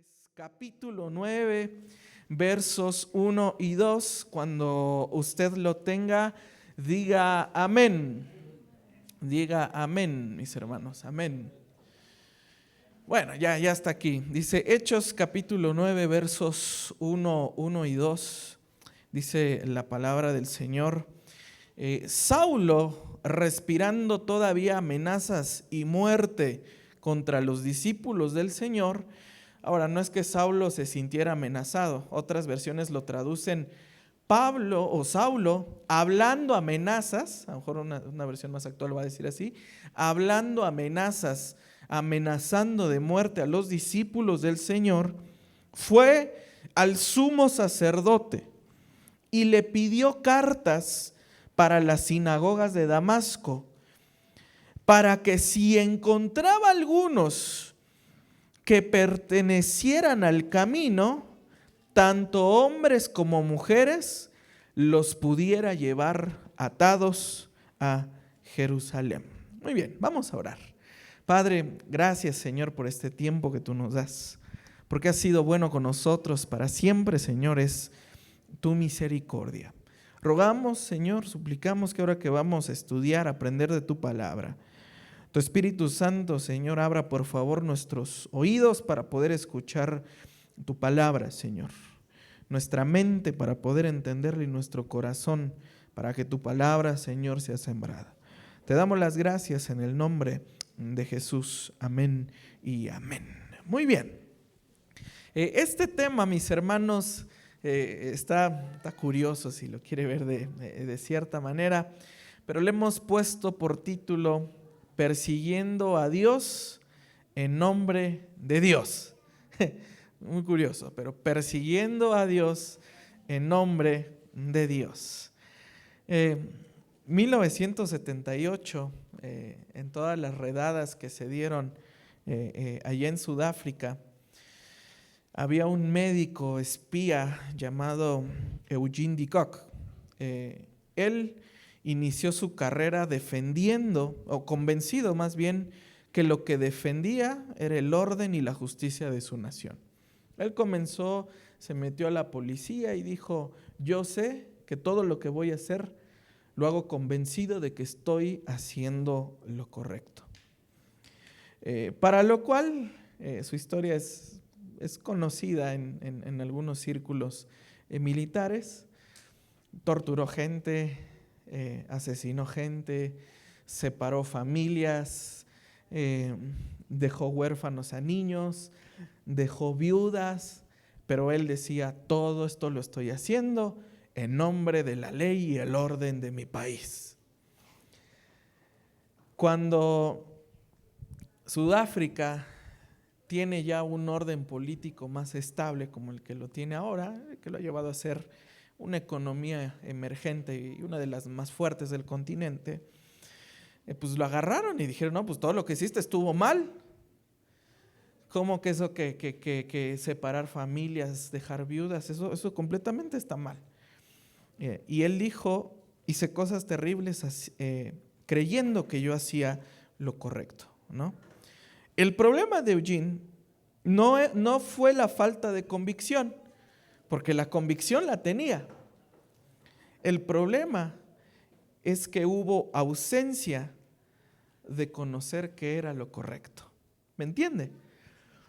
Hechos capítulo 9, versos 1 y 2. Cuando usted lo tenga, diga amén. Diga amén, mis hermanos, amén. Bueno, ya está aquí. Dice Hechos capítulo 9, versos 1 y 2. Dice la palabra del Señor. Saulo, respirando todavía amenazas y muerte contra los discípulos del Señor. Ahora, no es que Saulo se sintiera amenazado. Otras versiones lo traducen Pablo o Saulo hablando amenazas, a lo mejor una versión más actual va a decir así, hablando amenazas, amenazando de muerte a los discípulos del Señor, fue al sumo sacerdote y le pidió cartas para las sinagogas de Damasco, para que si encontraba algunos que pertenecieran al camino, tanto hombres como mujeres, los pudiera llevar atados a Jerusalén. Muy bien, vamos a orar. Padre, gracias, Señor, por este tiempo que tú nos das, porque has sido bueno con nosotros para siempre, Señor, es tu misericordia. Rogamos, Señor, suplicamos que ahora que vamos a estudiar, aprender de tu palabra, tu Espíritu Santo, Señor, abra por favor nuestros oídos para poder escuchar tu palabra, Señor. Nuestra mente para poder entenderla y nuestro corazón para que tu palabra, Señor, sea sembrada. Te damos las gracias en el nombre de Jesús. Amén y amén. Muy bien. Este tema, mis hermanos, está curioso si lo quiere ver de cierta manera, pero le hemos puesto por título Persiguiendo a Dios en nombre de Dios. Muy curioso, pero persiguiendo a Dios en nombre de Dios. 1978, en todas las redadas que se dieron allá en Sudáfrica, había un médico espía llamado Eugene de Kock. Él inició su carrera defendiendo, o convencido más bien, que lo que defendía era el orden y la justicia de su nación. Él comenzó, se metió a la policía y dijo: yo sé que todo lo que voy a hacer lo hago convencido de que estoy haciendo lo correcto. Para lo cual su historia es conocida en algunos círculos militares. Torturó gente, asesinó gente, separó familias, dejó huérfanos a niños, dejó viudas, pero él decía: todo esto lo estoy haciendo en nombre de la ley y el orden de mi país. Cuando Sudáfrica tiene ya un orden político más estable como el que lo tiene ahora, que lo ha llevado a ser una economía emergente y una de las más fuertes del continente, pues lo agarraron y dijeron: no, pues todo lo que hiciste estuvo mal. ¿Cómo que eso que separar familias, dejar viudas, eso completamente está mal? Y él dijo: hice cosas terribles creyendo que yo hacía lo correcto, ¿no? El problema de Eugene no fue la falta de convicción, porque la convicción la tenía. El problema es que hubo ausencia de conocer qué era lo correcto. ¿Me entiende?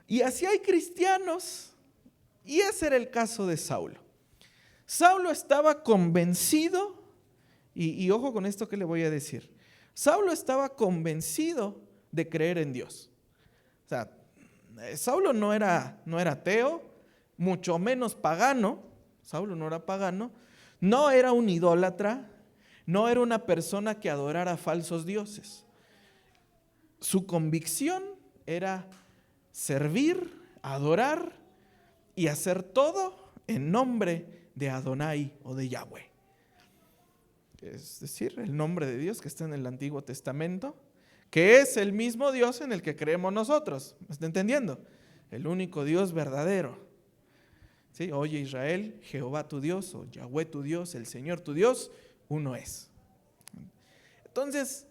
Y así hay cristianos, y ese era el caso de Saulo. Saulo estaba convencido, y ojo con esto que le voy a decir. Saulo estaba convencido de creer en Dios. O sea, Saulo no era ateo, mucho menos pagano. Saulo no era pagano, no era un idólatra, no era una persona que adorara falsos dioses. Su convicción era servir, adorar y hacer todo en nombre de Adonai o de Yahweh. Es decir, el nombre de Dios que está en el Antiguo Testamento, que es el mismo Dios en el que creemos nosotros. ¿Me está entendiendo? El único Dios verdadero. ¿Sí? Oye Israel, Jehová tu Dios, o Yahweh tu Dios, el Señor tu Dios, uno es. Entonces,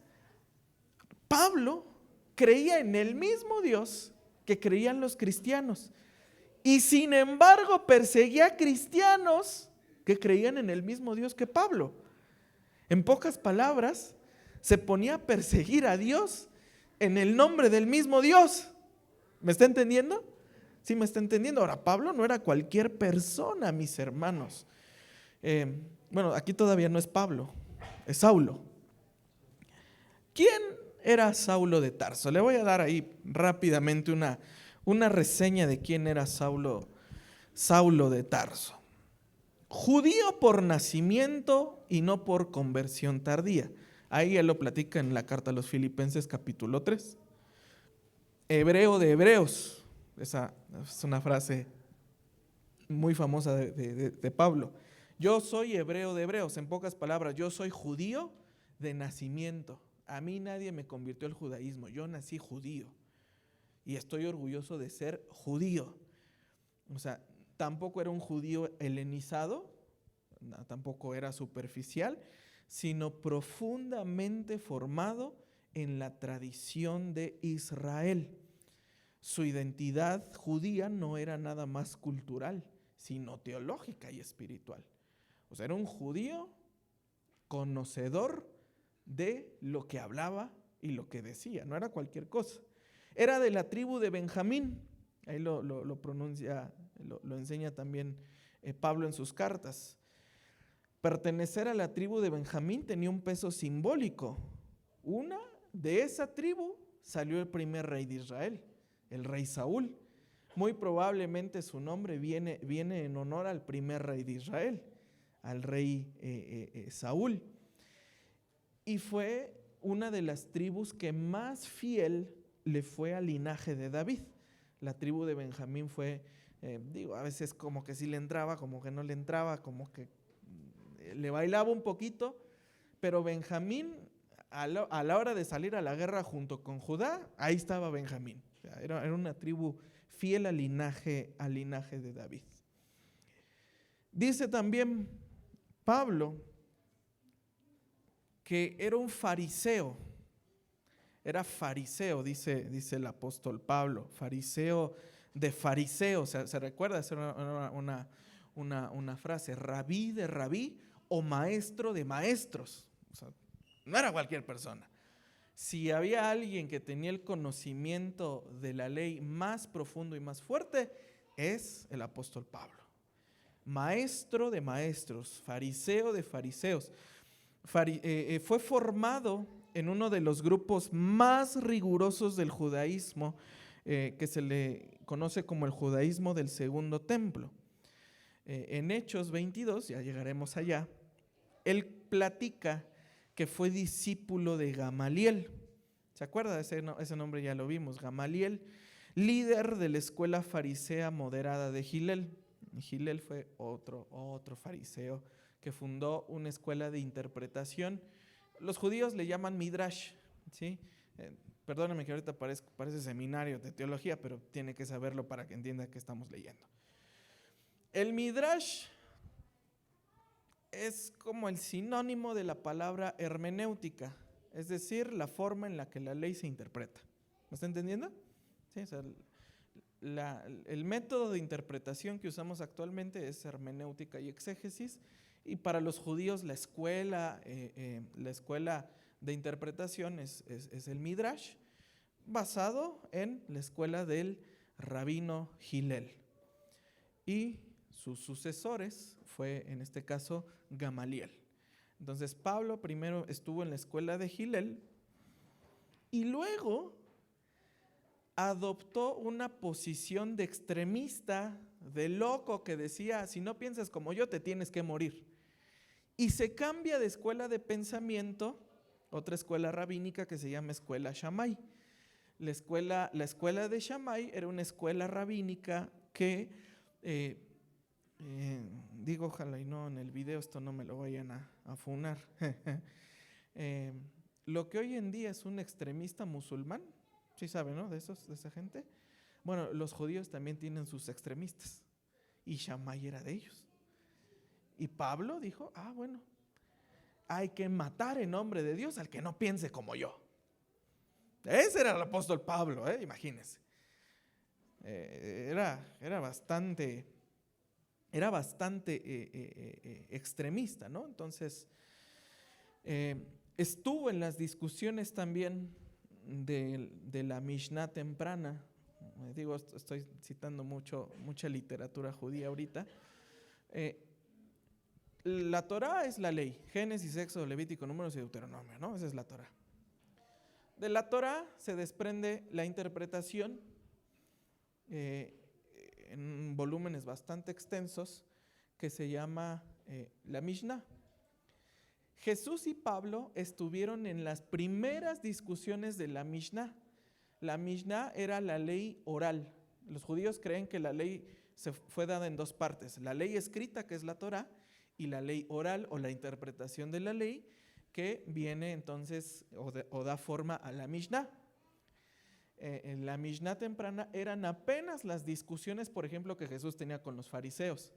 Pablo creía en el mismo Dios que creían los cristianos. y sin embargo perseguía a cristianos que creían en el mismo Dios que Pablo. En pocas palabras, se ponía a perseguir a Dios en el nombre del mismo Dios. ¿Me está entendiendo? Sí, me está entendiendo. Ahora, Pablo no era cualquier persona, mis hermanos. Bueno, aquí todavía no es Pablo, es Saulo. ¿Quién era Saulo de Tarso? Le voy a dar ahí rápidamente una reseña de quién era Saulo de Tarso. Judío por nacimiento y no por conversión tardía. Ahí él lo platica en la carta a los Filipenses capítulo 3. Hebreo de hebreos. Esa es una frase muy famosa de Pablo. Yo soy hebreo de hebreos. En pocas palabras, yo soy judío de nacimiento. A mí nadie me convirtió al judaísmo. Yo nací judío. Y estoy orgulloso de ser judío. O sea, tampoco era un judío helenizado, tampoco era superficial, sino profundamente formado en la tradición de Israel. Su identidad judía no era nada más cultural, sino teológica y espiritual. O sea, era un judío conocedor de lo que hablaba y lo que decía, no era cualquier cosa. Era de la tribu de Benjamín, ahí lo pronuncia, lo enseña también Pablo en sus cartas. Pertenecer a la tribu de Benjamín tenía un peso simbólico. De esa tribu salió el primer rey de Israel, el rey Saúl. Muy probablemente su nombre viene en honor al primer rey de Israel, al rey Saúl. Y fue una de las tribus que más fiel le fue al linaje de David. La tribu de Benjamín fue, a veces como que sí le entraba, como que no le entraba, como que le bailaba un poquito, pero Benjamín, a la hora de salir a la guerra junto con Judá, ahí estaba Benjamín. O sea, era una tribu fiel al linaje de David. Dice también Pablo que era un fariseo. Era fariseo, dice el apóstol Pablo, fariseo de fariseos. Se recuerda, es una frase, rabí de rabí o maestro de maestros. O sea, no era cualquier persona. Si había alguien que tenía el conocimiento de la ley más profundo y más fuerte, es el apóstol Pablo. Maestro de maestros, fariseo de fariseos. Fue formado en uno de los grupos más rigurosos del judaísmo, que se le conoce como el judaísmo del Segundo Templo. En Hechos 22, ya llegaremos allá, él platica que fue discípulo de Gamaliel. ¿Se acuerda? Ese nombre ya lo vimos. Gamaliel, líder de la escuela farisea moderada de Gilel. Gilel fue otro fariseo que fundó una escuela de interpretación. Los judíos le llaman Midrash, ¿sí? Perdónenme que ahorita parece seminario de teología, pero tiene que saberlo para que entienda qué estamos leyendo. El Midrash es como el sinónimo de la palabra hermenéutica, es decir, la forma en la que la ley se interpreta. ¿Me está entendiendo? Sí, o sea, el método de interpretación que usamos actualmente es hermenéutica y exégesis, y para los judíos la escuela de interpretación es el Midrash, basado en la escuela del rabino Hillel. Y sus sucesores fue, en este caso, Gamaliel. Entonces Pablo primero estuvo en la escuela de Hillel y luego adoptó una posición de extremista, de loco, que decía, si no piensas como yo, te tienes que morir. Y se cambia de escuela de pensamiento, otra escuela rabínica que se llama escuela Shammai. La escuela de Shammai era una escuela rabínica que, ojalá y no en el video esto no me lo vayan a funar. Lo que hoy en día es un extremista musulmán, ¿sí saben, no? De esa gente. Bueno, los judíos también tienen sus extremistas y Shammai era de ellos. Y Pablo dijo, bueno, hay que matar en nombre de Dios al que no piense como yo. Ese era el apóstol Pablo, imagínense. Era bastante extremista, ¿no? Entonces, estuvo en las discusiones también de la Mishnah temprana. Digo, estoy citando mucha literatura judía ahorita. La Torá es la ley, Génesis, Éxodo, Levítico, Números y Deuteronomio, ¿no? Esa es la Torá. De la Torá se desprende la interpretación en volúmenes bastante extensos que se llama la Mishnah. Jesús y Pablo estuvieron en las primeras discusiones de la Mishnah. La Mishnah era la ley oral. Los judíos creen que la ley se fue dada en dos partes: la ley escrita, que es la Torá, y la ley oral o la interpretación de la ley, que viene entonces o da forma a la Mishnah. En la Mishnah temprana eran apenas las discusiones, por ejemplo, que Jesús tenía con los fariseos.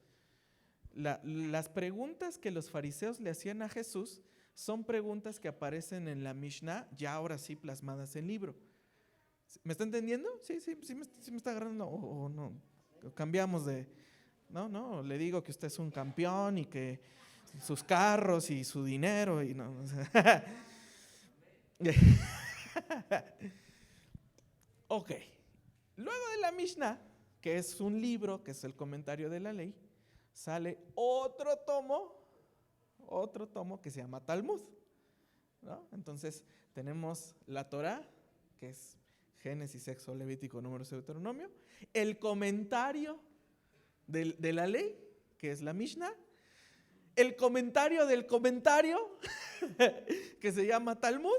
Las preguntas que los fariseos le hacían a Jesús son preguntas que aparecen en la Mishnah, ya ahora sí plasmadas en libro. ¿Me está entendiendo? Sí me está agarrando, o no, cambiamos de... No, le digo que usted es un campeón y que sus carros y su dinero y no. Ok, luego de la Mishnah, que es un libro, que es el comentario de la ley, sale otro tomo que se llama Talmud, ¿no? Entonces tenemos la Torá, que es Génesis, Éxodo, Levítico, Números y Deuteronomio, el comentario de la ley, que es la Mishnah, el comentario del comentario, que se llama Talmud,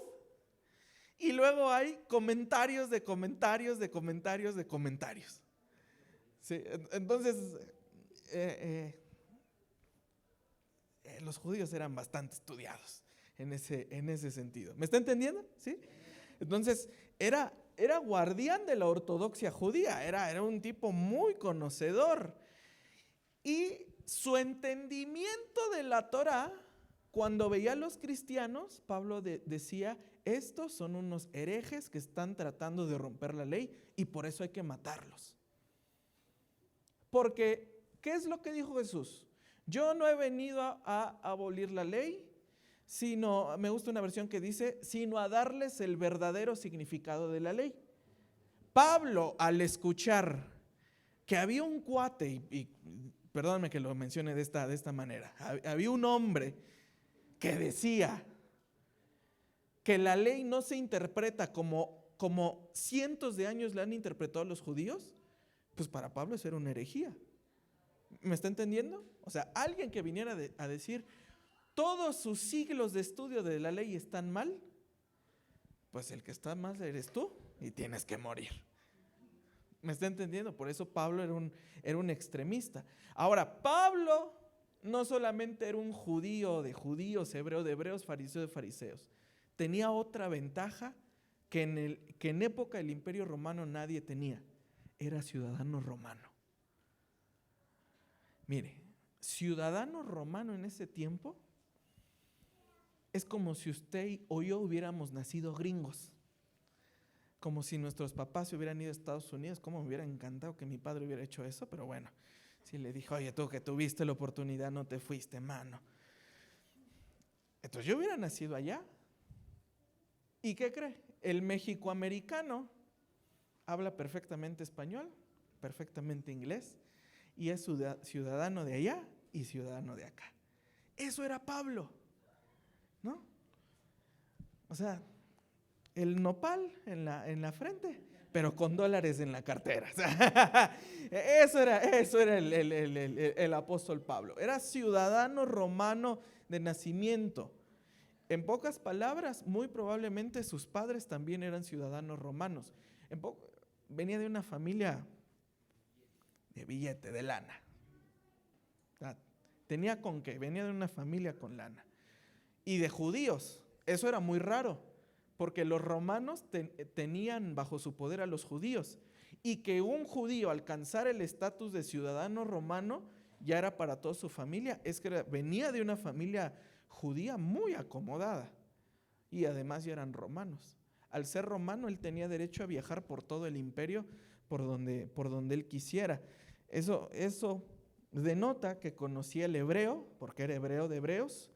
y luego hay comentarios de comentarios de comentarios de comentarios. Sí, entonces, los judíos eran bastante estudiados en ese sentido. ¿Me está entendiendo? ¿Sí? Entonces, era guardián de la ortodoxia judía, era un tipo muy conocedor. Y su entendimiento de la Torá, cuando veía a los cristianos, Pablo decía: estos son unos herejes que están tratando de romper la ley y por eso hay que matarlos. Porque, ¿qué es lo que dijo Jesús? Yo no he venido a abolir la ley, sino, me gusta una versión que dice, sino a darles el verdadero significado de la ley. Pablo, al escuchar que había un cuate, y perdóname que lo mencione de esta manera, había un hombre que decía que la ley no se interpreta como cientos de años la han interpretado los judíos, pues para Pablo eso era una herejía. ¿Me está entendiendo? O sea, alguien que viniera a decir todos sus siglos de estudio de la ley están mal, pues el que está mal eres tú y tienes que morir. ¿Me está entendiendo? Por eso Pablo era un extremista. Ahora, Pablo no solamente era un judío de judíos, hebreo de hebreos, fariseo de fariseos. Tenía otra ventaja que en época del Imperio Romano nadie tenía. Era ciudadano romano. Mire, ciudadano romano en ese tiempo es como si usted o yo hubiéramos nacido gringos. Como si nuestros papás se hubieran ido a Estados Unidos. Cómo me hubiera encantado que mi padre hubiera hecho eso, pero bueno, si le dijo: oye, tú que tuviste la oportunidad no te fuiste, mano. Entonces yo hubiera nacido allá. ¿Y qué cree? El mexicoamericano habla perfectamente español, perfectamente inglés, y es ciudadano de allá y ciudadano de acá. Eso era Pablo, ¿no? O sea, el nopal en la frente, pero con dólares en la cartera. Eso era el apóstol Pablo. Era ciudadano romano de nacimiento. En pocas palabras, muy probablemente sus padres también eran ciudadanos romanos. Venía de una familia de billete, de lana. Tenía con qué, venía de una familia con lana. Y de judíos, eso era muy raro, porque los romanos tenían bajo su poder a los judíos. Y que un judío alcanzara el estatus de ciudadano romano ya era para toda su familia. Es que venía de una familia judía muy acomodada y además ya eran romanos. Al ser romano él tenía derecho a viajar por todo el imperio por donde él quisiera. Eso denota que conocía el hebreo, porque era hebreo de hebreos,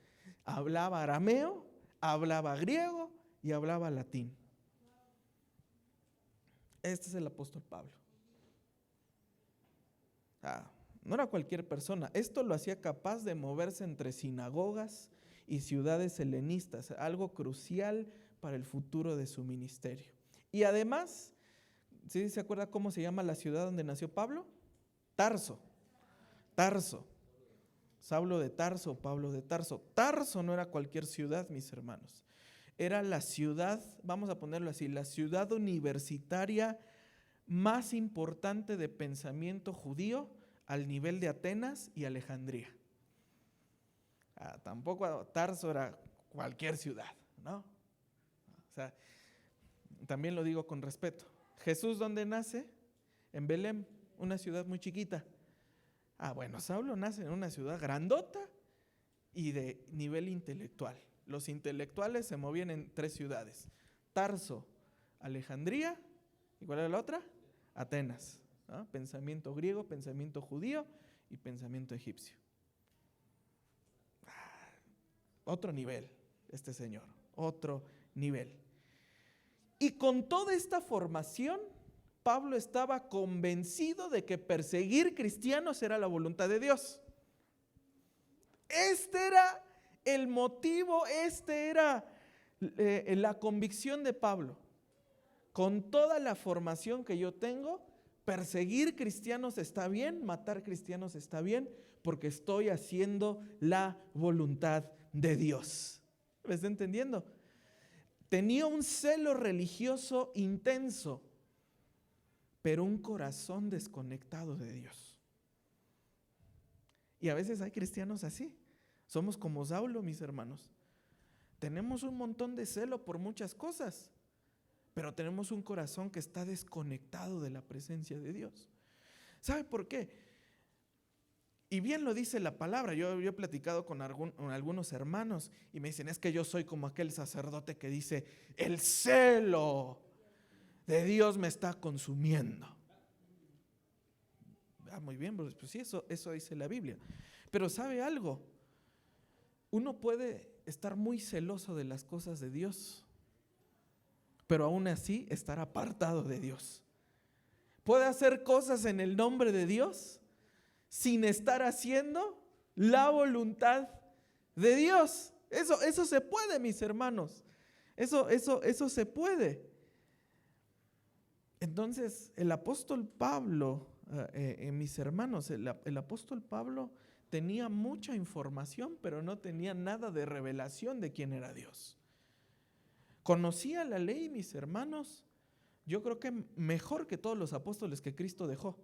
hablaba arameo, hablaba griego y hablaba latín. Este es el apóstol Pablo. No era cualquier persona. Esto lo hacía capaz de moverse entre sinagogas y ciudades helenistas, algo crucial para el futuro de su ministerio. Y además, ¿sí se acuerda cómo se llama la ciudad donde nació Pablo? Tarso. Saulo de Tarso, Pablo de Tarso. Tarso no era cualquier ciudad, mis hermanos. Era la ciudad, vamos a ponerlo así, la ciudad universitaria más importante de pensamiento judío al nivel de Atenas y Alejandría. Tampoco Tarso era cualquier ciudad, ¿no? O sea, también lo digo con respeto. Jesús, ¿dónde nace? En Belén, una ciudad muy chiquita. Bueno, Saulo nace en una ciudad grandota y de nivel intelectual. Los intelectuales se movían en 3 ciudades: Tarso, Alejandría, ¿y cuál era la otra? Atenas, ¿no? Pensamiento griego, pensamiento judío y pensamiento egipcio. Otro nivel, este señor, otro nivel. Y con toda esta formación, Pablo estaba convencido de que perseguir cristianos era la voluntad de Dios. Este era el motivo, era la convicción de Pablo. Con toda la formación que yo tengo, perseguir cristianos está bien, matar cristianos está bien, porque estoy haciendo la voluntad de Dios. ¿Me está entendiendo? Tenía un celo religioso intenso, pero un corazón desconectado de Dios. Y a veces hay cristianos así. Somos como Saulo, mis hermanos. Tenemos un montón de celo por muchas cosas, pero tenemos un corazón que está desconectado de la presencia de Dios. ¿Sabe por qué? Y bien lo dice la palabra. Yo he platicado con algunos hermanos y me dicen, es que yo soy como aquel sacerdote que dice, el celo de Dios me está consumiendo. Muy bien, pues sí, eso dice la Biblia. Pero ¿sabe algo? Uno puede estar muy celoso de las cosas de Dios, pero aún así estar apartado de Dios. Puede hacer cosas en el nombre de Dios sin estar haciendo la voluntad de Dios. Eso se puede, mis hermanos. Eso se puede. Entonces, el apóstol Pablo, mis hermanos, el apóstol Pablo tenía mucha información, pero no tenía nada de revelación de quién era Dios. Conocía la ley, mis hermanos, yo creo que mejor que todos los apóstoles que Cristo dejó.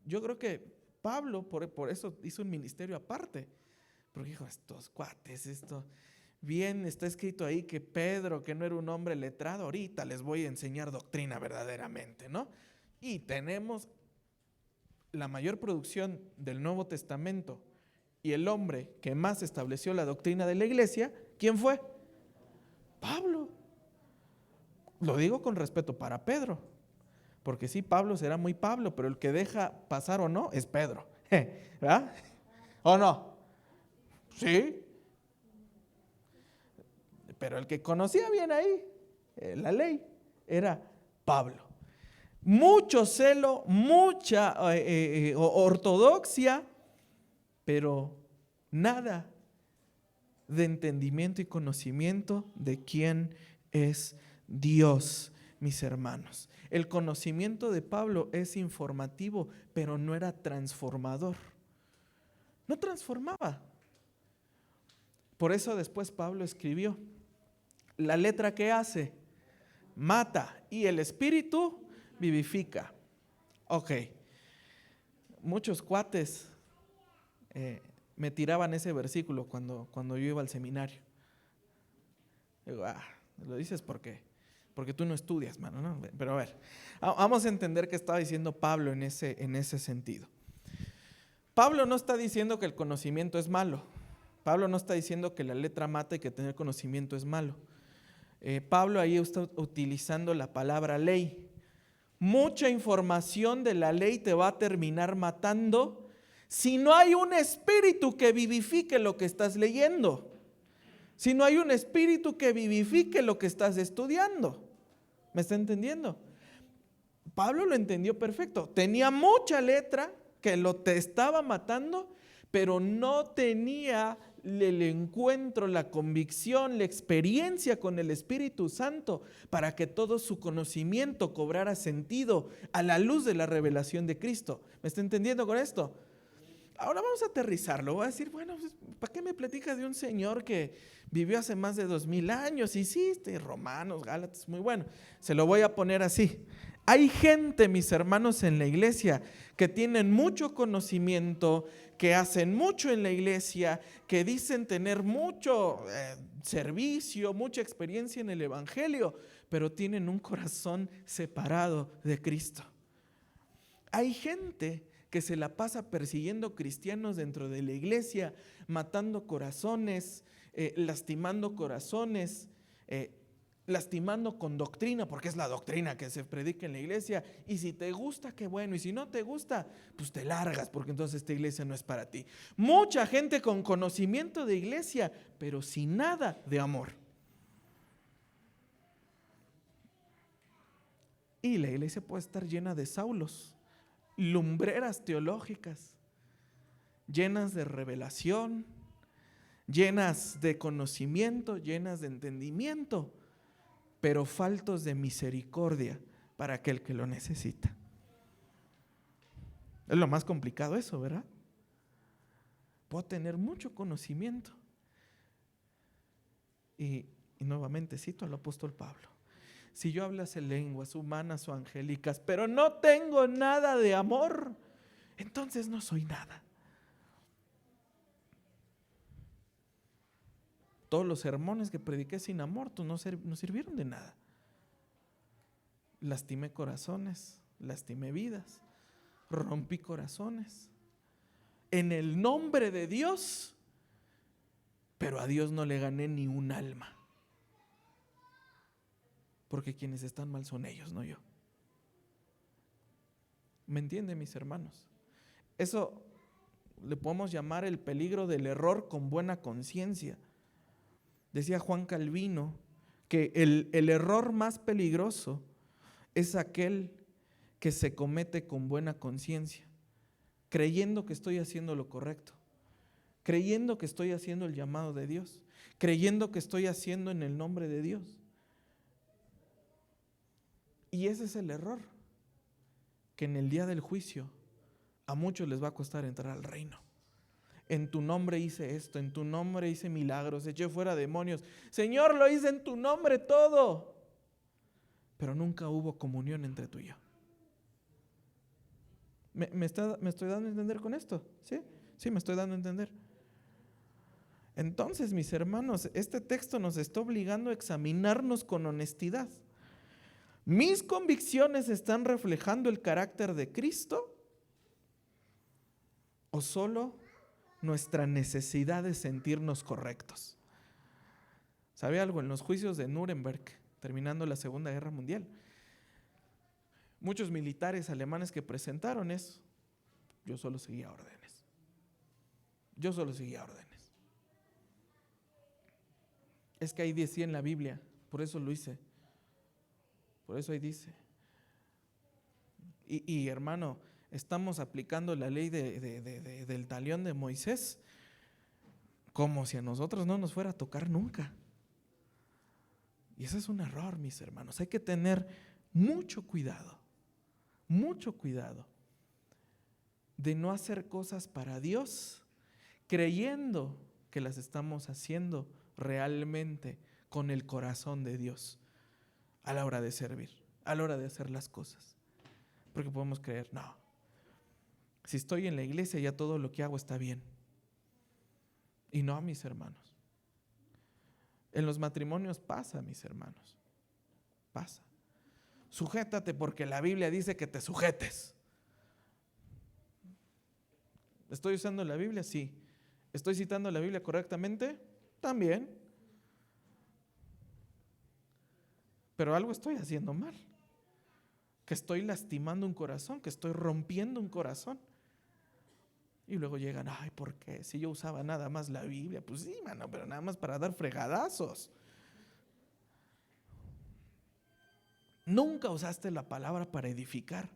Yo creo que Pablo, por eso hizo un ministerio aparte, porque dijo, estos cuates, bien está escrito ahí que Pedro, que no era un hombre letrado, ahorita les voy a enseñar doctrina verdaderamente, ¿no? Y tenemos la mayor producción del Nuevo Testamento y el hombre que más estableció la doctrina de la iglesia, ¿quién fue? Pablo. Lo digo con respeto para Pedro, porque sí, Pablo será muy Pablo, pero el que deja pasar o no es Pedro, ¿verdad? ¿O no? Sí. Pero el que conocía bien ahí la ley era Pablo. Mucho celo, mucha ortodoxia, pero nada de entendimiento y conocimiento de quién es Dios, mis hermanos. El conocimiento de Pablo es informativo, pero no era transformador. No transformaba. Por eso después Pablo escribió, la letra que hace, mata, y el espíritu vivifica. Ok. Muchos cuates me tiraban ese versículo cuando yo iba al seminario. Digo, lo dices porque tú no estudias, mano, ¿no? Pero a ver, vamos a entender qué estaba diciendo Pablo en ese sentido. Pablo no está diciendo que el conocimiento es malo. Pablo no está diciendo que la letra mata y que tener conocimiento es malo. Pablo ahí está utilizando la palabra ley. Mucha información de la ley te va a terminar matando si no hay un espíritu que vivifique lo que estás leyendo. Si no hay un espíritu que vivifique lo que estás estudiando. ¿Me está entendiendo? Pablo lo entendió perfecto. Tenía mucha letra que te estaba matando, pero no tenía el encuentro, la convicción, la experiencia con el Espíritu Santo para que todo su conocimiento cobrara sentido a la luz de la revelación de Cristo. ¿Me está entendiendo con esto? Ahora vamos a aterrizarlo. Voy a decir, bueno, pues, ¿para qué me platicas de un señor que vivió hace más de 2000 años? Y sí, Romanos, Gálatas, muy bueno. Se lo voy a poner así. Hay gente, mis hermanos, en la iglesia que tienen mucho conocimiento, que hacen mucho en la iglesia, que dicen tener mucho servicio, mucha experiencia en el evangelio, pero tienen un corazón separado de Cristo. Hay gente que se la pasa persiguiendo cristianos dentro de la iglesia, matando corazones, lastimando corazones, lastimando con doctrina, porque es la doctrina que se predica en la iglesia. Y si te gusta, qué bueno. Y si no te gusta, pues te largas, porque entonces esta iglesia no es para ti. Mucha gente con conocimiento de iglesia, pero sin nada de amor. Y la iglesia puede estar llena de Saulos, lumbreras teológicas, llenas de revelación, llenas de conocimiento, llenas de entendimiento, pero faltos de misericordia para aquel que lo necesita. Es lo más complicado eso, ¿verdad? Puedo tener mucho conocimiento. Y nuevamente cito al apóstol Pablo. Si yo hablase lenguas humanas o angélicas, pero no tengo nada de amor, entonces no soy nada. Todos los sermones que prediqué sin amor no sirvieron de nada. Lastimé corazones, lastimé vidas, rompí corazones en el nombre de Dios, pero a Dios no le gané ni un alma. Porque quienes están mal son ellos, no yo. ¿Me entienden, mis hermanos? Eso le podemos llamar el peligro del error con buena conciencia. Decía Juan Calvino que el error más peligroso es aquel que se comete con buena conciencia, creyendo que estoy haciendo lo correcto, creyendo que estoy haciendo el llamado de Dios, creyendo que estoy haciendo en el nombre de Dios. Y ese es el error, que en el día del juicio a muchos les va a costar entrar al reino. En tu nombre hice esto, en tu nombre hice milagros, eché fuera demonios. Señor, lo hice en tu nombre todo. Pero nunca hubo comunión entre tú y yo. ¿Me estoy dando a entender con esto? ¿Sí? Sí, me estoy dando a entender. Entonces, mis hermanos, este texto nos está obligando a examinarnos con honestidad. ¿Mis convicciones están reflejando el carácter de Cristo? ¿O solo nuestra necesidad de sentirnos correctos? ¿Sabe algo? En los juicios de Nuremberg, terminando la Segunda Guerra Mundial, muchos militares alemanes que presentaron eso, yo solo seguía órdenes. Yo solo seguía órdenes. Es que ahí decía en la Biblia, por eso lo hice. Por eso ahí dice. Y hermano, estamos aplicando la ley del talión de Moisés como si a nosotros no nos fuera a tocar nunca. Y ese es un error, mis hermanos. Hay que tener mucho cuidado de no hacer cosas para Dios creyendo que las estamos haciendo realmente con el corazón de Dios a la hora de servir, a la hora de hacer las cosas. Porque podemos creer, no, si estoy en la iglesia ya todo lo que hago está bien. Y no, mis hermanos. En los matrimonios pasa, mis hermanos. Pasa. Sujétate porque la Biblia dice que te sujetes. ¿Estoy usando la Biblia? Sí. ¿Estoy citando la Biblia correctamente? También. Pero algo estoy haciendo mal. que estoy lastimando un corazón, que estoy rompiendo un corazón. Y luego llegan, ay, ¿por qué? Si yo usaba nada más la Biblia. Pues sí, mano, pero nada más para dar fregadazos. Nunca usaste la palabra para edificar.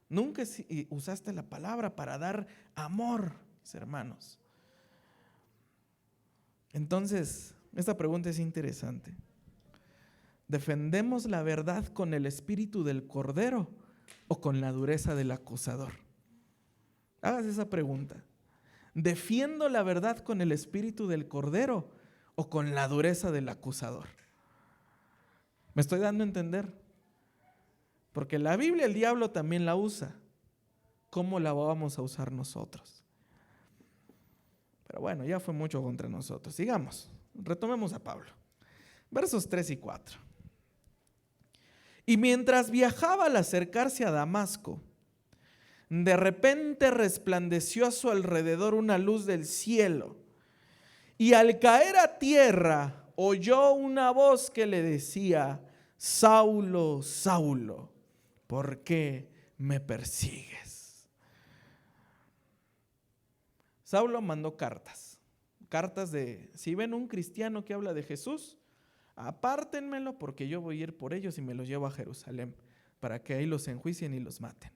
Nunca usaste la palabra para dar amor, mis hermanos. Entonces, esta pregunta es interesante. ¿Defendemos la verdad con el espíritu del Cordero o con la dureza del acusador? Hagas esa pregunta. ¿Defiendo la verdad con el espíritu del Cordero o con la dureza del acusador? ¿Me estoy dando a entender? Porque la Biblia el diablo también la usa. ¿Cómo la vamos a usar nosotros? Pero bueno, ya fue mucho contra nosotros. Sigamos, retomemos a Pablo. Versos 3 y 4. Y mientras viajaba al acercarse a Damasco, de repente resplandeció a su alrededor una luz del cielo, y al caer a tierra oyó una voz que le decía: Saulo, Saulo, ¿por qué me persigues? Saulo mandó cartas de, si ven un cristiano que habla de Jesús, apártenmelo porque yo voy a ir por ellos y me los llevo a Jerusalén para que ahí los enjuicien y los maten.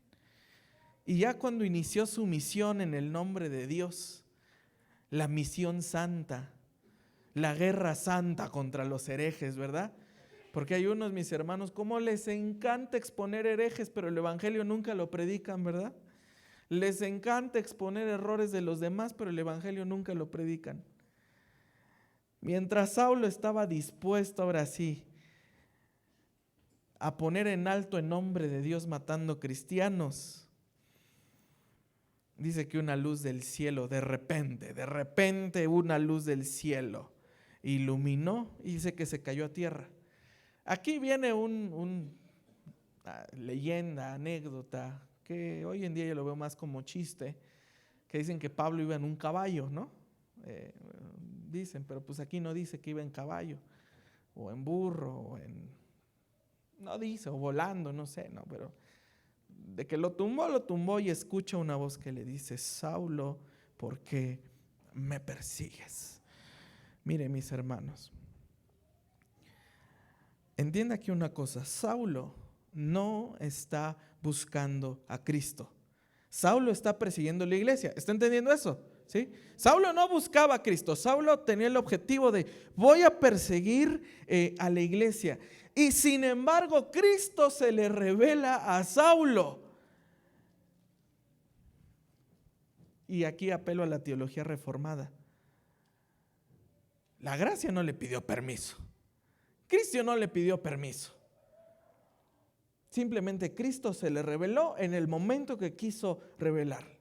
Y ya cuando inició su misión en el nombre de Dios, la misión santa, la guerra santa contra los herejes, ¿verdad? Porque hay unos, mis hermanos, como les encanta exponer herejes, pero el evangelio nunca lo predican, ¿verdad? Les encanta exponer errores de los demás, pero el evangelio nunca lo predican. Mientras Saulo estaba dispuesto, ahora sí, a poner en alto el nombre de Dios matando cristianos, dice que una luz del cielo, de repente una luz del cielo iluminó y dice que se cayó a tierra. Aquí viene una leyenda, anécdota, que hoy en día yo lo veo más como chiste, que dicen que Pablo iba en un caballo, ¿no? Dicen, pero pues aquí no dice que iba en caballo, o en burro, no dice, o volando, no sé, no, pero de que lo tumbó y escucha una voz que le dice: Saulo, ¿por qué me persigues? Mire, mis hermanos, entienda aquí una cosa: Saulo no está buscando a Cristo. Saulo está persiguiendo la iglesia. ¿Está entendiendo eso? ¿Sí? Saulo no buscaba a Cristo. Saulo tenía el objetivo de: voy a perseguir a la iglesia. Y sin embargo, Cristo se le revela a Saulo. Y aquí apelo a la teología reformada. La gracia no le pidió permiso. Cristo no le pidió permiso. Simplemente Cristo se le reveló en el momento que quiso revelar.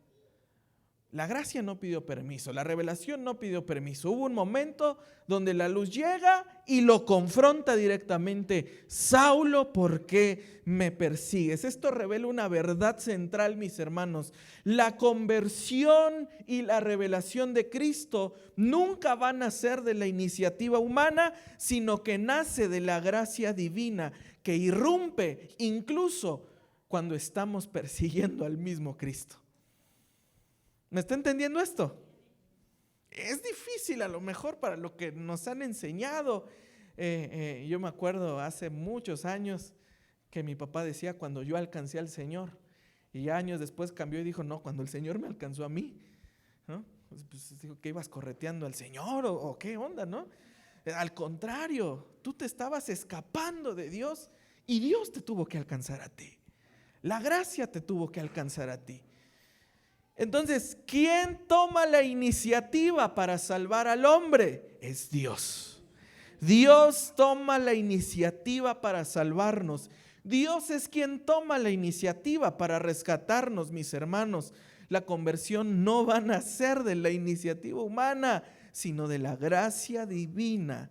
La gracia no pidió permiso, la revelación no pidió permiso. Hubo un momento donde la luz llega y lo confronta directamente: Saulo, ¿por qué me persigues? Esto revela una verdad central, mis hermanos. La conversión y la revelación de Cristo nunca van a ser de la iniciativa humana, sino que nace de la gracia divina que irrumpe incluso cuando estamos persiguiendo al mismo Cristo. ¿Me está entendiendo esto? Es difícil a lo mejor para lo que nos han enseñado. Yo me acuerdo hace muchos años que mi papá decía: cuando yo alcancé al Señor. Y ya años después cambió y dijo: no, cuando el Señor me alcanzó a mí, ¿no? Pues dijo que ibas correteando al Señor o qué onda, ¿no? Al contrario, tú te estabas escapando de Dios y Dios te tuvo que alcanzar a ti. La gracia te tuvo que alcanzar a ti. Entonces, ¿quién toma la iniciativa para salvar al hombre? Es Dios. Dios toma la iniciativa para salvarnos. Dios es quien toma la iniciativa para rescatarnos, mis hermanos. La conversión no va a nacer de la iniciativa humana, sino de la gracia divina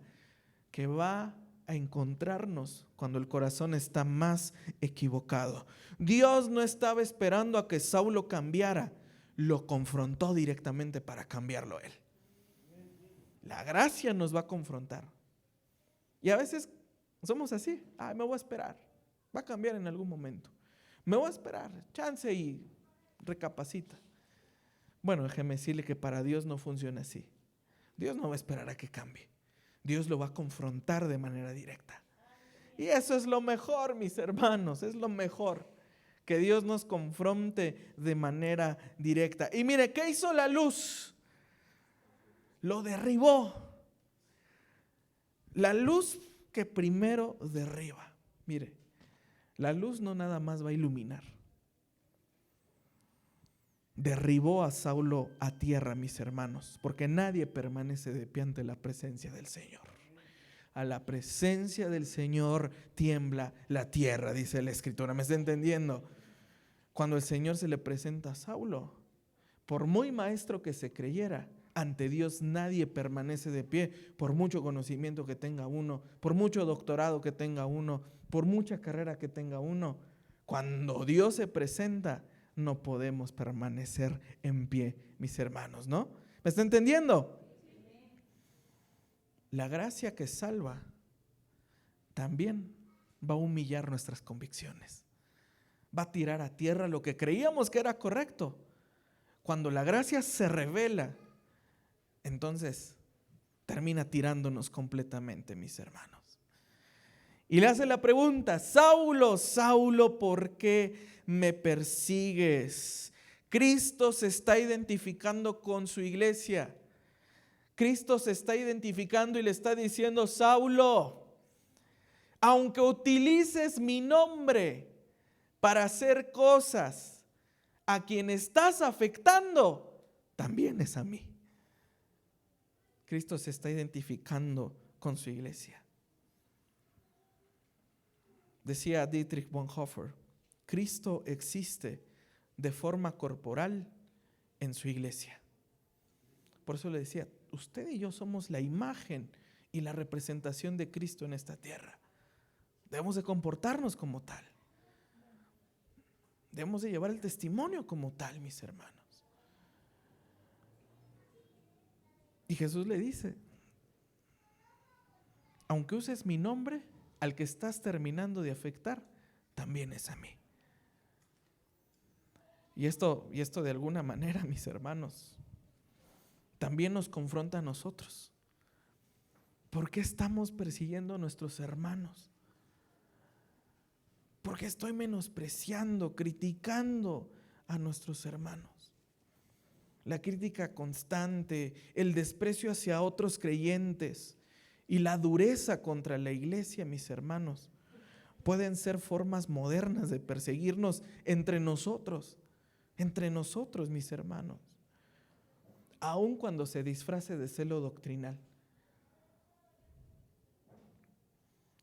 que va a encontrarnos cuando el corazón está más equivocado. Dios no estaba esperando a que Saulo cambiara. Lo confrontó directamente para cambiarlo él. La gracia nos va a confrontar. Y a veces somos así: me voy a esperar, va a cambiar en algún momento. Me voy a esperar, chance y recapacita. Bueno, déjeme decirle que para Dios no funciona así. Dios no va a esperar a que cambie. Dios lo va a confrontar de manera directa. Y eso es lo mejor, mis hermanos, es lo mejor. Que Dios nos confronte de manera directa. Y mire, ¿qué hizo la luz? Lo derribó. La luz que primero derriba. Mire, la luz no nada más va a iluminar. Derribó a Saulo a tierra, mis hermanos, porque nadie permanece de pie ante la presencia del Señor. A la presencia del Señor tiembla la tierra, dice la Escritura. ¿Me está entendiendo? Cuando el Señor se le presenta a Saulo, por muy maestro que se creyera, ante Dios nadie permanece de pie, por mucho conocimiento que tenga uno, por mucho doctorado que tenga uno, por mucha carrera que tenga uno. Cuando Dios se presenta, no podemos permanecer en pie, mis hermanos, ¿no? ¿Me está entendiendo? La gracia que salva también va a humillar nuestras convicciones. Va a tirar a tierra lo que creíamos que era correcto. Cuando la gracia se revela, entonces termina tirándonos completamente, mis hermanos. Y le hace la pregunta: Saulo, Saulo, ¿por qué me persigues? Cristo se está identificando con su iglesia. Cristo se está identificando y le está diciendo: Saulo, aunque utilices mi nombre para hacer cosas, a quien estás afectando también es a mí. Cristo se está identificando con su iglesia. Decía Dietrich Bonhoeffer: Cristo existe de forma corporal en su iglesia. Por eso le decía, usted y yo somos la imagen y la representación de Cristo en esta tierra. Debemos de comportarnos como tal. Debemos de llevar el testimonio como tal, mis hermanos. Y Jesús le dice: aunque uses mi nombre, al que estás terminando de afectar, también es a mí. Y esto de alguna manera, mis hermanos, también nos confronta a nosotros. ¿Por qué estamos persiguiendo a nuestros hermanos? ¿Por qué estoy menospreciando, criticando a nuestros hermanos? La crítica constante, el desprecio hacia otros creyentes y la dureza contra la iglesia, mis hermanos, pueden ser formas modernas de perseguirnos entre nosotros, mis hermanos, aun cuando se disfrace de celo doctrinal.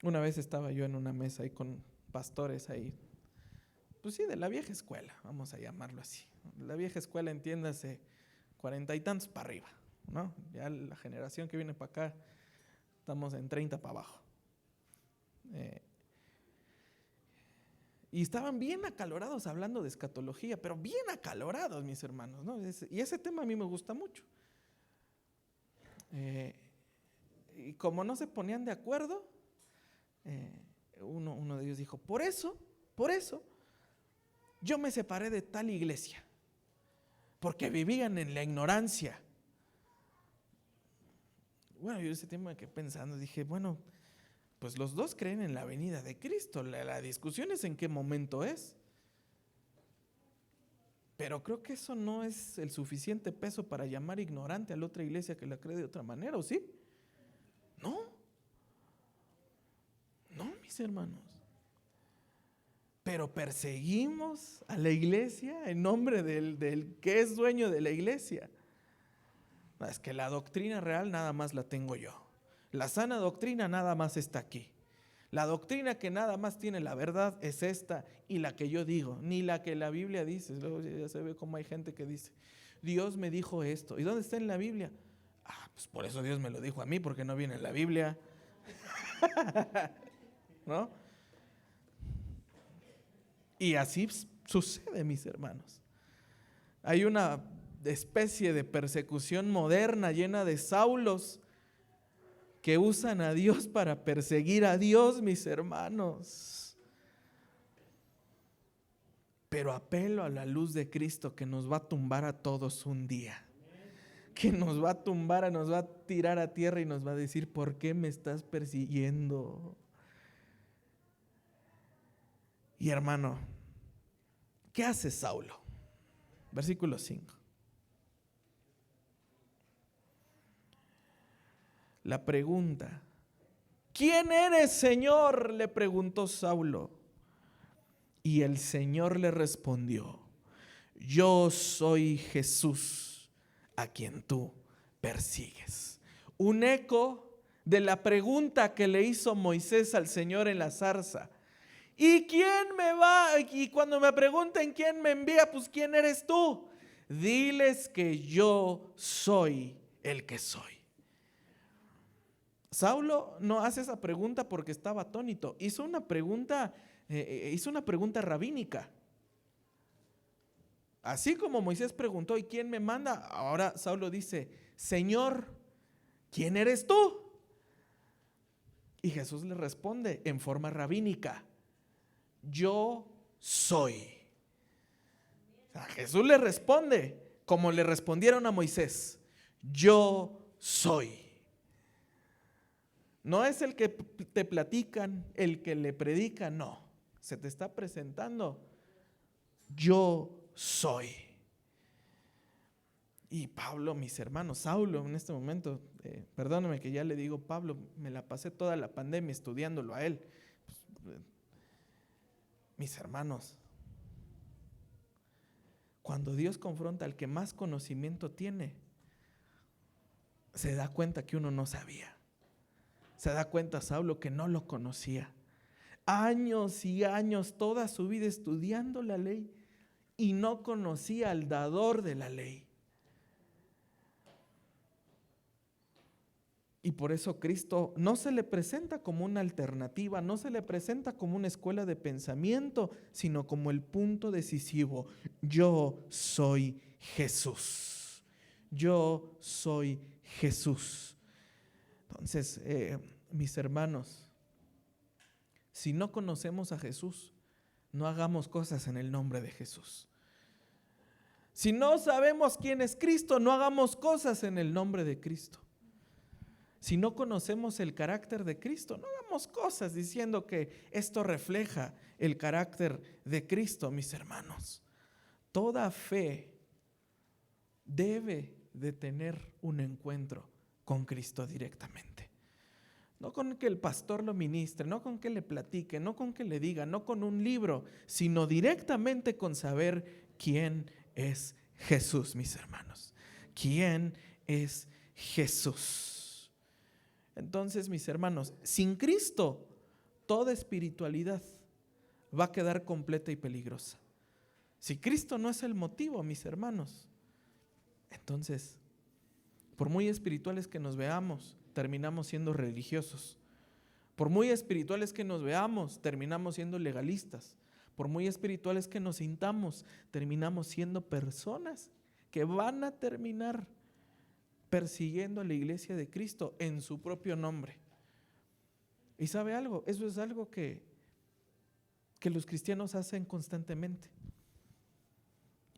Una vez estaba yo en una mesa ahí con pastores ahí, pues sí, de la vieja escuela, vamos a llamarlo así. La vieja escuela, entiéndase, 40 y tantos para arriba, ¿no? Ya la generación que viene para acá, estamos en 30 para abajo. Y estaban bien acalorados hablando de escatología, pero bien acalorados, mis hermanos, ¿no? Y ese tema a mí me gusta mucho. Y como no se ponían de acuerdo, uno de ellos dijo: por eso, yo me separé de tal iglesia, porque vivían en la ignorancia. Bueno, yo ese tiempo me quedé pensando, dije, bueno, pues los dos creen en la venida de Cristo, la discusión es en qué momento es. Pero creo que eso no es el suficiente peso para llamar ignorante a la otra iglesia que la cree de otra manera, ¿o sí? No, mis hermanos. Pero perseguimos a la iglesia en nombre del que es dueño de la iglesia. No, es que la doctrina real nada más la tengo yo. La sana doctrina nada más está aquí. La doctrina que nada más tiene la verdad es esta y la que yo digo, ni la que la Biblia dice. Luego ya se ve cómo hay gente que dice: Dios me dijo esto. ¿Y dónde está en la Biblia? Pues por eso Dios me lo dijo a mí, porque no viene en la Biblia. ¿No? Y así sucede, mis hermanos. Hay una especie de persecución moderna llena de Saulos que usan a Dios para perseguir a Dios, mis hermanos. pero apelo a la luz de Cristo que nos va a tumbar a todos un día. Que nos va a tumbar, nos va a tirar a tierra y nos va a decir: ¿por qué me estás persiguiendo? Y hermano, ¿qué hace Saulo? Versículo 5. La pregunta: ¿quién eres, Señor?, le preguntó Saulo. Y el Señor le respondió: yo soy Jesús, a quien tú persigues. Un eco de la pregunta que le hizo Moisés al Señor en la zarza. ¿Y quién me va? Y cuando me pregunten quién me envía, pues ¿quién eres tú? Diles que yo soy el que soy. Saulo no hace esa pregunta porque estaba atónito. Hizo una pregunta rabínica. Así como Moisés preguntó: ¿y quién me manda? Ahora Saulo dice: Señor, ¿quién eres tú? Y Jesús le responde en forma rabínica: yo soy. O sea, Jesús le responde como le respondieron a Moisés: yo soy. No es el que te platican, el que le predican, no. Se te está presentando: yo soy. Y Pablo, mis hermanos, Saulo en este momento, perdóname que ya le digo Pablo, me la pasé toda la pandemia estudiándolo a él. Mis hermanos, cuando Dios confronta al que más conocimiento tiene, se da cuenta que uno no sabía. Se da cuenta Saulo que no lo conocía. Años y años, toda su vida estudiando la ley, y no conocía al dador de la ley. Y por eso Cristo no se le presenta como una alternativa, no se le presenta como una escuela de pensamiento, sino como el punto decisivo: yo soy Jesús. Yo soy Jesús. Entonces, mis hermanos, si no conocemos a Jesús, no hagamos cosas en el nombre de Jesús. Si no sabemos quién es Cristo, no hagamos cosas en el nombre de Cristo. Si no conocemos el carácter de Cristo, no hagamos cosas diciendo que esto refleja el carácter de Cristo, mis hermanos. Toda fe debe de tener un encuentro con Cristo directamente. No con que el pastor lo ministre, no con que le platique, no con que le diga, no con un libro, sino directamente con saber quién es Jesús, mis hermanos. ¿Quién es Jesús? Entonces, mis hermanos, sin Cristo, toda espiritualidad va a quedar completa y peligrosa. Si Cristo no es el motivo, mis hermanos, entonces, por muy espirituales que nos veamos, terminamos siendo religiosos. Por muy espirituales que nos veamos, terminamos siendo legalistas. Por muy espirituales que nos sintamos, terminamos siendo personas que van a terminar persiguiendo a la iglesia de Cristo en su propio nombre. ¿Y sabe algo? Eso es algo que los cristianos hacen constantemente.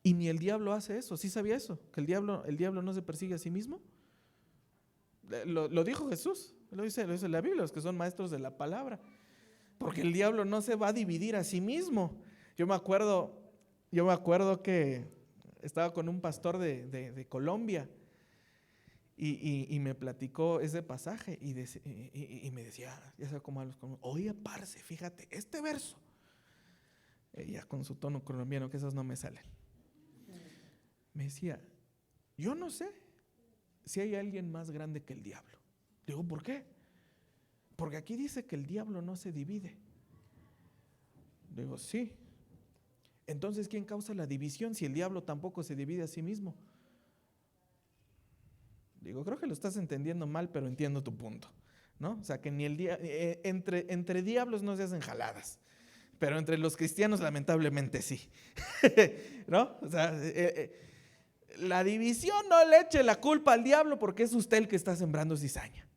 Y ni el diablo hace eso. ¿Sí sabía eso? Que el diablo no se persigue a sí mismo. Lo dijo Jesús, lo dice la Biblia, los que son maestros de la palabra. Porque el diablo no se va a dividir a sí mismo. Yo me acuerdo que estaba con un pastor de Colombia y me platicó ese pasaje y me decía, ya sabes cómo oye, parce, fíjate, este verso, ya con su tono colombiano, que esos no me salen. Me decía, yo no sé si hay alguien más grande que el diablo. Digo, ¿por qué? Porque aquí dice que el diablo no se divide. Digo, sí. Entonces, ¿quién causa la división si el diablo tampoco se divide a sí mismo? Digo, creo que lo estás entendiendo mal, pero entiendo tu punto, ¿no? O sea, que ni entre diablos no se hacen jaladas, pero entre los cristianos lamentablemente sí, ¿no? O sea, la división no le eche la culpa al diablo porque es usted el que está sembrando cizaña.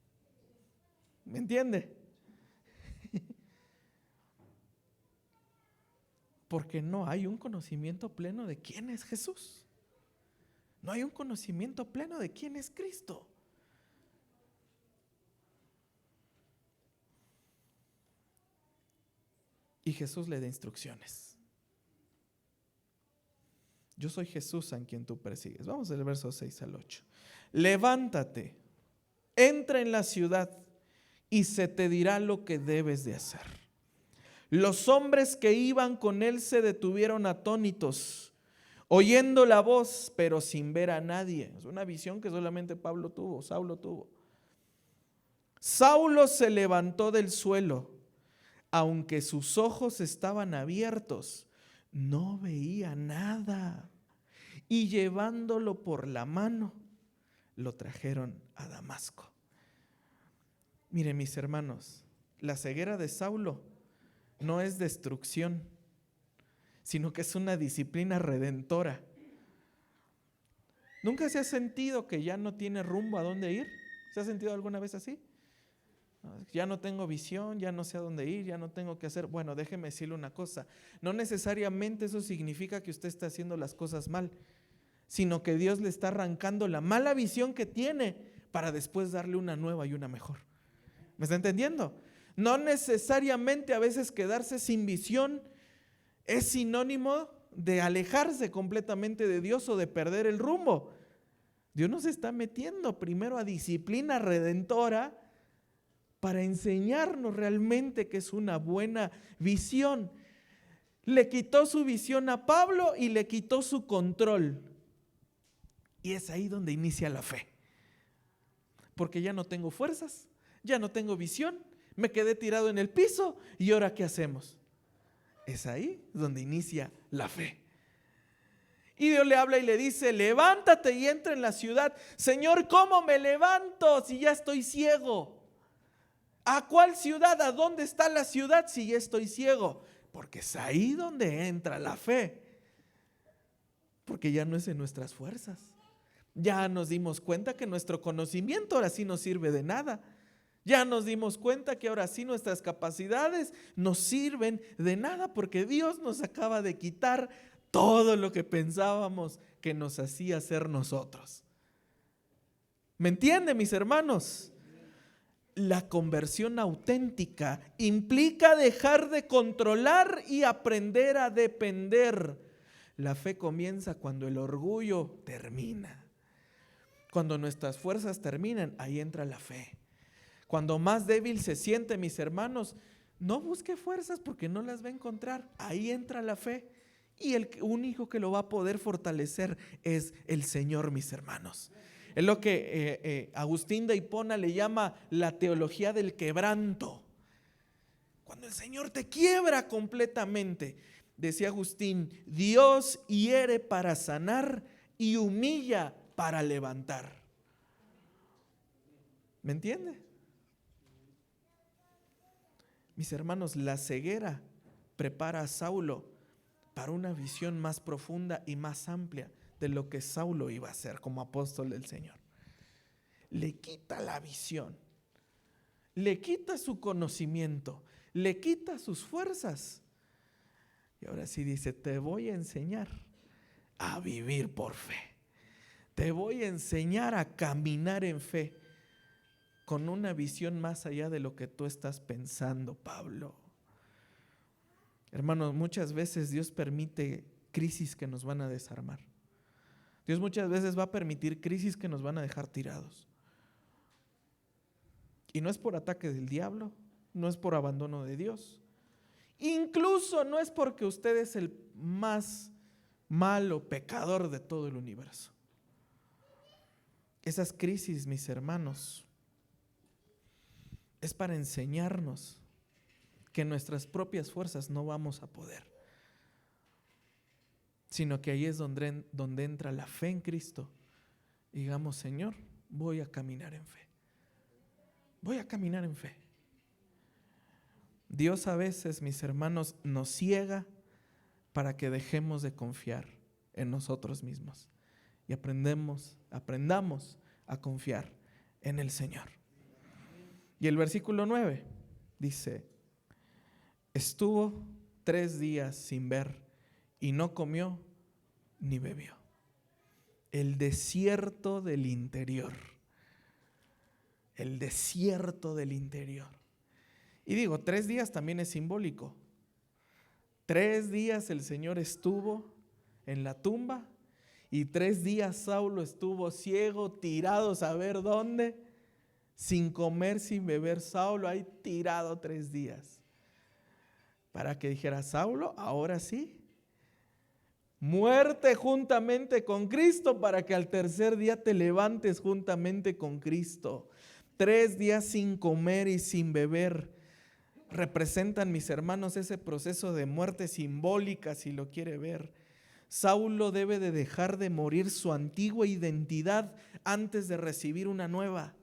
¿Me entiende? Porque no hay un conocimiento pleno de quién es Jesús. No hay un conocimiento pleno de quién es Cristo. Y Jesús le da instrucciones. Yo soy Jesús a quien tú persigues. Vamos al verso 6 al 8. Levántate, entra en la ciudad y se te dirá lo que debes de hacer. Los hombres que iban con él se detuvieron atónitos, oyendo la voz, pero sin ver a nadie. Es una visión que solamente Saulo tuvo. Saulo se levantó del suelo, aunque sus ojos estaban abiertos, no veía nada. Y llevándolo por la mano, lo trajeron a Damasco. Miren, mis hermanos, la ceguera de Saulo no es destrucción, sino que es una disciplina redentora. ¿Nunca se ha sentido que ya no tiene rumbo a dónde ir? ¿Se ha sentido alguna vez así? Ya no tengo visión, ya no sé a dónde ir, ya no tengo qué hacer. Bueno, déjeme decirle una cosa, no necesariamente eso significa que usted está haciendo las cosas mal, sino que Dios le está arrancando la mala visión que tiene para después darle una nueva y una mejor. ¿Me está entendiendo? No necesariamente a veces quedarse sin visión es sinónimo de alejarse completamente de Dios o de perder el rumbo. Dios nos está metiendo primero a disciplina redentora para enseñarnos realmente que es una buena visión. Le quitó su visión a Pablo y le quitó su control. Y es ahí donde inicia la fe. Porque ya no tengo fuerzas, ya no tengo visión, me quedé tirado en el piso y ahora ¿qué hacemos? Es ahí donde inicia la fe. Y Dios le habla y le dice, levántate y entra en la ciudad. Señor, ¿cómo me levanto si ya estoy ciego? ¿A cuál ciudad? ¿A dónde está la ciudad si ya estoy ciego? Porque es ahí donde entra la fe. Porque ya no es en nuestras fuerzas. Ya nos dimos cuenta que nuestro conocimiento ahora sí no sirve de nada. Ya nos dimos cuenta que ahora sí nuestras capacidades no sirven de nada porque Dios nos acaba de quitar todo lo que pensábamos que nos hacía ser nosotros. ¿Me entienden, mis hermanos? La conversión auténtica implica dejar de controlar y aprender a depender. La fe comienza cuando el orgullo termina. Cuando nuestras fuerzas terminan, ahí entra la fe. Cuando más débil se siente, mis hermanos, no busque fuerzas porque no las va a encontrar. Ahí entra la fe. Y el único que lo va a poder fortalecer es el Señor, mis hermanos. Es lo que Agustín de Hipona le llama la teología del quebranto. Cuando el Señor te quiebra completamente, decía Agustín, Dios hiere para sanar y humilla para levantar. ¿Me entiende? Mis hermanos, la ceguera prepara a Saulo para una visión más profunda y más amplia de lo que Saulo iba a ser como apóstol del Señor. Le quita la visión, le quita su conocimiento, le quita sus fuerzas. Y ahora sí dice, te voy a enseñar a vivir por fe. Te voy a enseñar a caminar en fe con una visión más allá de lo que tú estás pensando, Pablo. Hermanos, muchas veces Dios permite crisis que nos van a desarmar. Dios muchas veces va a permitir crisis que nos van a dejar tirados. Y no es por ataque del diablo, no es por abandono de Dios. Incluso no es porque usted es el más malo pecador de todo el universo. Esas crisis, mis hermanos, es para enseñarnos que nuestras propias fuerzas no vamos a poder, sino que ahí es donde entra la fe en Cristo. Y digamos, Señor, voy a caminar en fe. Voy a caminar en fe. Dios a veces, mis hermanos, nos ciega para que dejemos de confiar en nosotros mismos y aprendamos a confiar en el Señor. Y el versículo 9 dice, estuvo 3 días sin ver y no comió ni bebió. El desierto del interior. El desierto del interior. Y digo, 3 días también es simbólico. 3 días el Señor estuvo en la tumba y 3 días Saulo estuvo ciego, tirado a saber dónde, sin comer, sin beber. Saulo ahí tirado 3 días. Para que dijera, Saulo, ahora sí, muerte juntamente con Cristo para que al tercer día te levantes juntamente con Cristo. 3 días sin comer y sin beber representan, mis hermanos, ese proceso de muerte simbólica, si lo quiere ver. Saulo debe de dejar de morir su antigua identidad antes de recibir una nueva.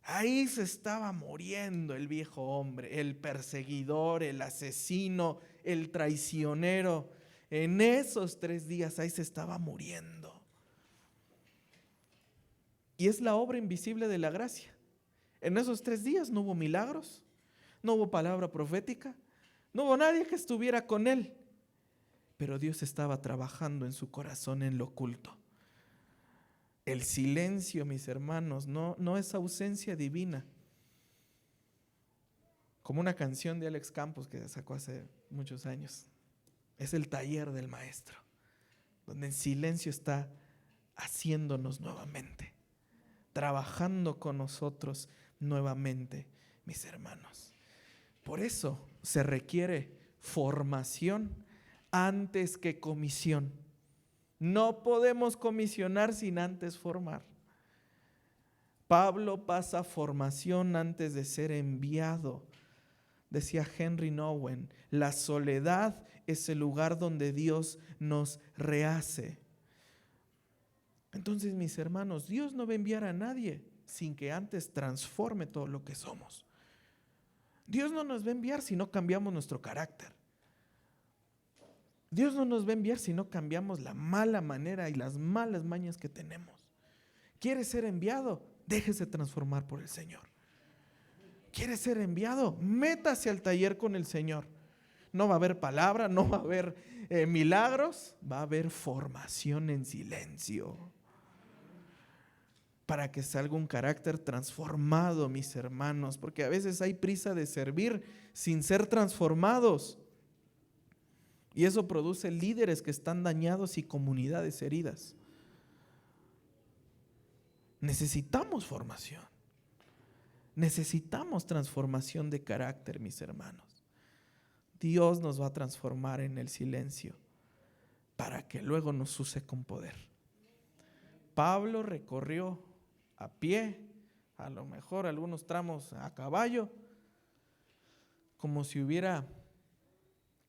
Ahí se estaba muriendo el viejo hombre, el perseguidor, el asesino, el traicionero. En esos 3 días ahí se estaba muriendo. Y es la obra invisible de la gracia. En esos 3 días no hubo milagros, no hubo palabra profética, no hubo nadie que estuviera con él. Pero Dios estaba trabajando en su corazón en lo oculto. El silencio, mis hermanos, no es ausencia divina. Como una canción de Alex Campos que sacó hace muchos años. Es el taller del maestro, donde en silencio está haciéndonos nuevamente, trabajando con nosotros nuevamente, mis hermanos. Por eso se requiere formación antes que comisión. No podemos comisionar sin antes formar. Pablo pasa formación antes de ser enviado. Decía Henry Nouwen, la soledad es el lugar donde Dios nos rehace. Entonces, mis hermanos, Dios no va a enviar a nadie sin que antes transforme todo lo que somos. Dios no nos va a enviar si no cambiamos nuestro carácter. Dios no nos va a enviar si no cambiamos la mala manera y las malas mañas que tenemos. ¿Quieres ser enviado? Déjese transformar por el Señor. ¿Quieres ser enviado? Métase al taller con el Señor. No va a haber palabra, no va a haber milagros, va a haber formación en silencio. Para que salga un carácter transformado, mis hermanos, porque a veces hay prisa de servir sin ser transformados. Y eso produce líderes que están dañados y comunidades heridas. Necesitamos formación. Necesitamos transformación de carácter, mis hermanos. Dios nos va a transformar en el silencio para que luego nos use con poder. Pablo recorrió a pie, a lo mejor algunos tramos a caballo, como si hubiera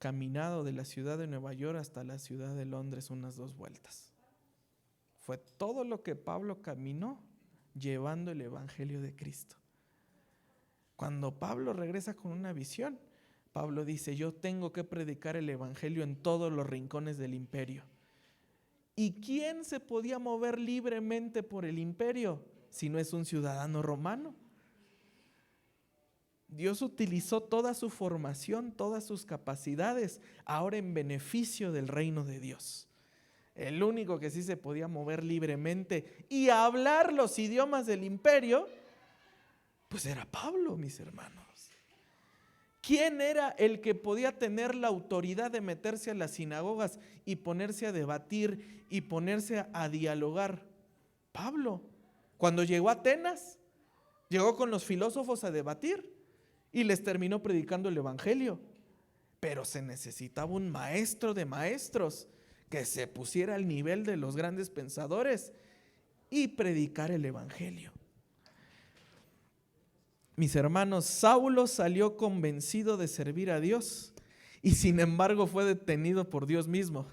caminado de la ciudad de Nueva York hasta la ciudad de Londres unas 2 vueltas. Fue todo lo que Pablo caminó llevando el evangelio de Cristo. Cuando Pablo regresa con una visión, Pablo dice, yo tengo que predicar el evangelio en todos los rincones del imperio. ¿Y quién se podía mover libremente por el imperio si no es un ciudadano romano? Dios utilizó toda su formación, todas sus capacidades, ahora en beneficio del reino de Dios. El único que sí se podía mover libremente y hablar los idiomas del imperio, pues era Pablo, mis hermanos. ¿Quién era el que podía tener la autoridad de meterse a las sinagogas y ponerse a debatir y ponerse a dialogar? Pablo. Cuando llegó a Atenas, llegó con los filósofos a debatir y les terminó predicando el evangelio. Pero se necesitaba un maestro de maestros que se pusiera al nivel de los grandes pensadores y predicar el evangelio. Mis hermanos, Saulo salió convencido de servir a Dios y sin embargo fue detenido por Dios mismo.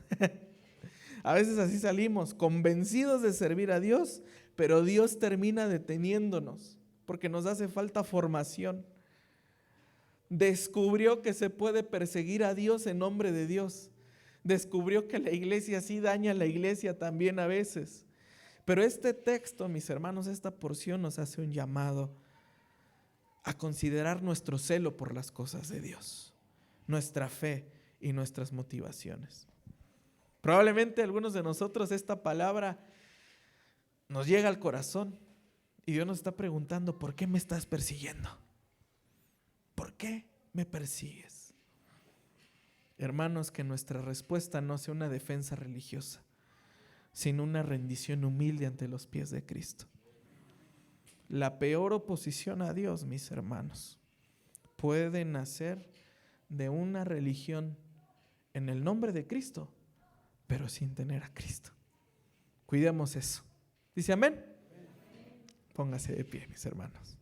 A veces así salimos, convencidos de servir a Dios, pero Dios termina deteniéndonos porque nos hace falta formación. Descubrió que se puede perseguir a Dios en nombre de Dios. Descubrió que la iglesia sí daña a la iglesia también a veces. Pero este texto, mis hermanos, esta porción nos hace un llamado a considerar nuestro celo por las cosas de Dios, nuestra fe y nuestras motivaciones. Probablemente algunos de nosotros esta palabra nos llega al corazón y Dios nos está preguntando: ¿por qué me estás persiguiendo? ¿Por qué me persigues? Hermanos, que nuestra respuesta no sea una defensa religiosa, sino una rendición humilde ante los pies de Cristo. La peor oposición a Dios, mis hermanos, puede nacer de una religión en el nombre de Cristo, pero sin tener a Cristo. Cuidemos eso. ¿Dice amén? Póngase de pie, mis hermanos.